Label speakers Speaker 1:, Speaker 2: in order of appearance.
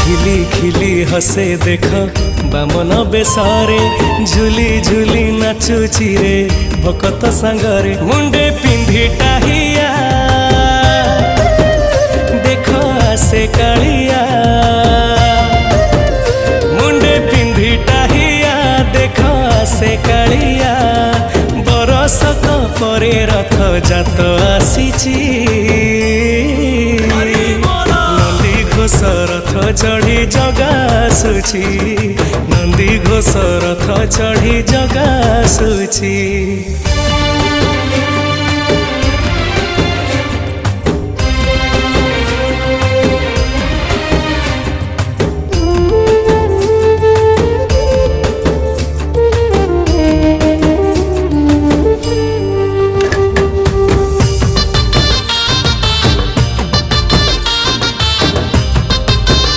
Speaker 1: खिली खिली हसे देख बामन बेसारे झुली झुली नाचुची रे भकत सांगरे मुंडे पिंधी टाहिया देख आसे कालिया मुंडे पिंधी टाहिया देख आसे कालिया बरसक परे रथ जात आसीची नंदी घोष रथ चढ़ी जगा आसुची नंदी घोष रथ चढ़ी जगा आसुची।